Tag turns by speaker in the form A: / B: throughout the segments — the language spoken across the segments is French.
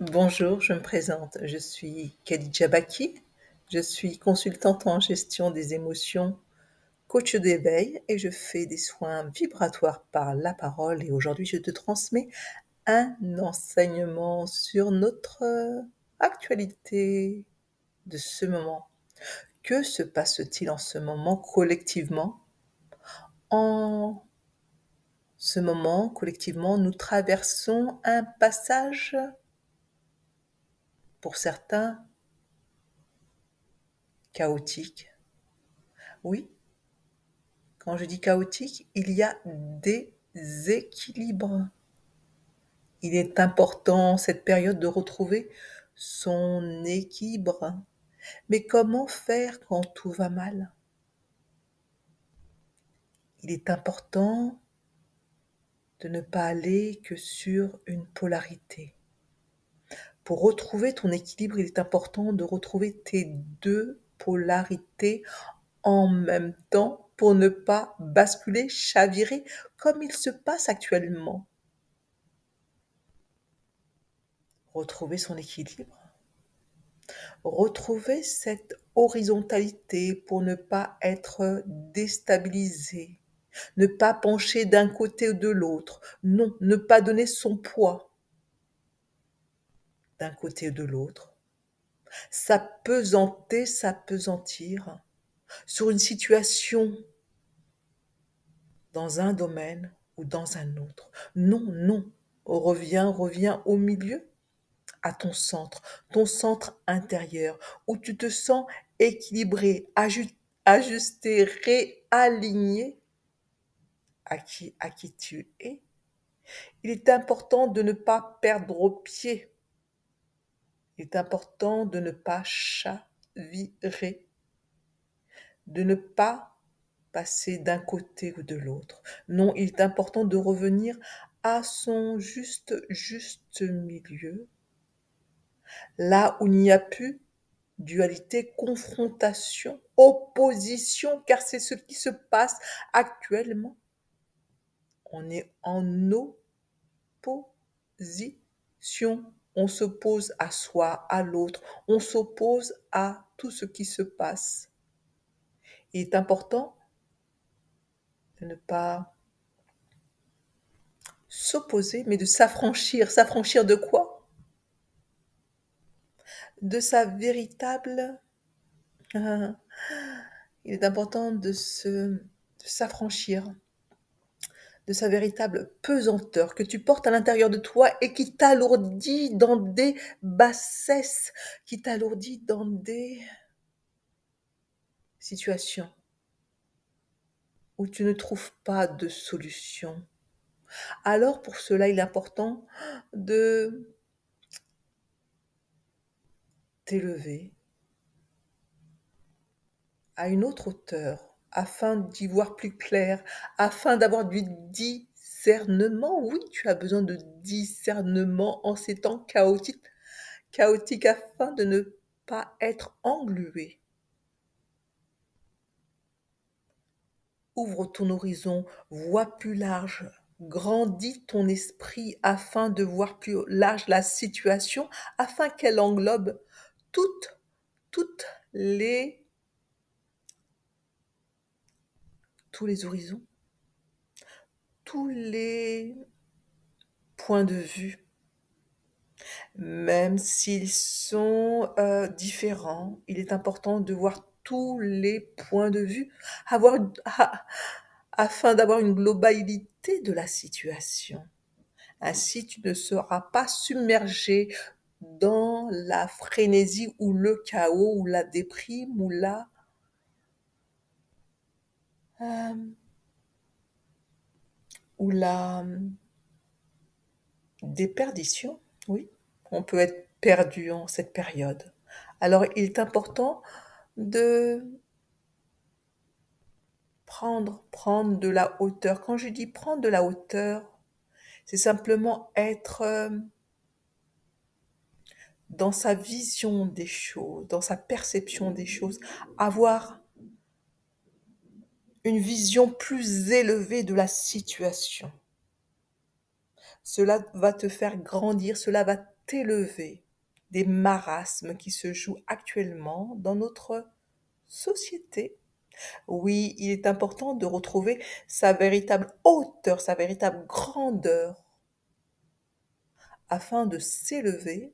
A: Bonjour, je me présente. Je suis Khadija Baki. Je suis consultante en gestion des émotions, coach d'éveil et je fais des soins vibratoires par la parole. Et aujourd'hui, je te transmets un enseignement sur notre actualité de ce moment. Que se passe-t-il en ce moment collectivement? En ce moment, collectivement, nous traversons un passage, pour certains, chaotique. Oui, quand je dis chaotique, il y a des équilibres. Il est important, cette période, de retrouver son équilibre. Mais comment faire quand tout va mal? Il est important de ne pas aller que sur une polarité. Pour retrouver ton équilibre, il est important de retrouver tes deux polarités en même temps pour ne pas basculer, chavirer comme il se passe actuellement. Retrouver son équilibre, retrouver cette horizontalité pour ne pas être déstabilisé, ne pas pencher d'un côté ou de l'autre, non, ne pas donner son poids d'un côté ou de l'autre, s'apesanter, s'apesantir sur une situation dans un domaine ou dans un autre. Non, non, reviens au milieu, à ton centre intérieur, où tu te sens équilibré, ajusté, réaligné à qui tu es. Il est important de ne pas perdre pied. Il est important de ne pas chavirer, de ne pas passer d'un côté ou de l'autre. Non, il est important de revenir à son juste milieu, là où il n'y a plus dualité, confrontation, opposition, car c'est ce qui se passe actuellement. On est en opposition. On s'oppose à soi, à l'autre. On s'oppose à tout ce qui se passe. Il est important de ne pas s'opposer, mais de s'affranchir. S'affranchir de quoi? De sa véritable... il est important de s'affranchir de sa véritable pesanteur que tu portes à l'intérieur de toi et qui t'alourdit dans des bassesses, qui t'alourdit dans des situations où tu ne trouves pas de solution. Alors pour cela, il est important de t'élever à une autre hauteur afin d'y voir plus clair, afin d'avoir du discernement. Oui, tu as besoin de discernement en ces temps chaotiques afin de ne pas être englué. Ouvre ton horizon, vois plus large, grandis ton esprit afin de voir plus large la situation, afin qu'elle englobe toutes, toutes les, tous les horizons, tous les points de vue, même s'ils sont différents. Il est important de voir tous les points de vue, afin d'avoir une globalité de la situation. Ainsi, tu ne seras pas submergé dans la frénésie ou le chaos ou la déprime euh, ou la déperdition. Oui, on peut être perdu en cette période. Alors, il est important de prendre de la hauteur. Quand je dis prendre de la hauteur, c'est simplement être dans sa vision des choses, dans sa perception des choses, avoir une vision plus élevée de la situation. Cela va te faire grandir, cela va t'élever des marasmes qui se jouent actuellement dans notre société. Oui, il est important de retrouver sa véritable hauteur, sa véritable grandeur, afin de s'élever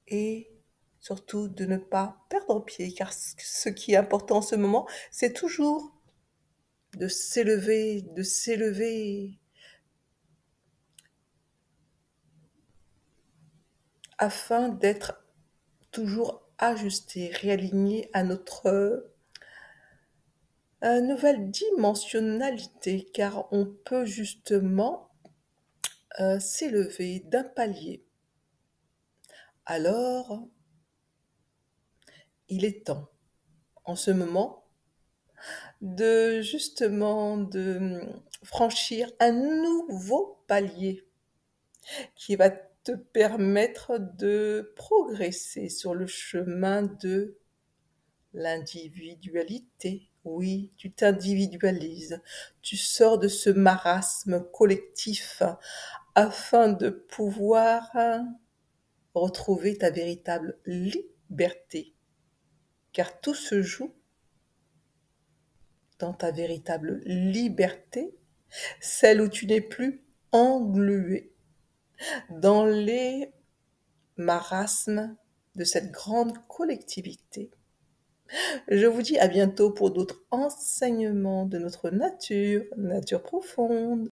A: et surtout de ne pas perdre pied, car ce qui est important en ce moment, c'est toujours de s'élever, afin d'être toujours ajusté, réaligné à notre nouvelle dimensionnalité, car on peut justement s'élever d'un palier. Alors, il est temps, en ce moment, de justement franchir un nouveau palier qui va te permettre de progresser sur le chemin de l'individualité. Oui, tu t'individualises, tu sors de ce marasme collectif afin de pouvoir retrouver ta véritable liberté, car tout se joue dans ta véritable liberté, celle où tu n'es plus englué dans les marasmes de cette grande collectivité. Je vous dis à bientôt pour d'autres enseignements de notre nature, nature profonde.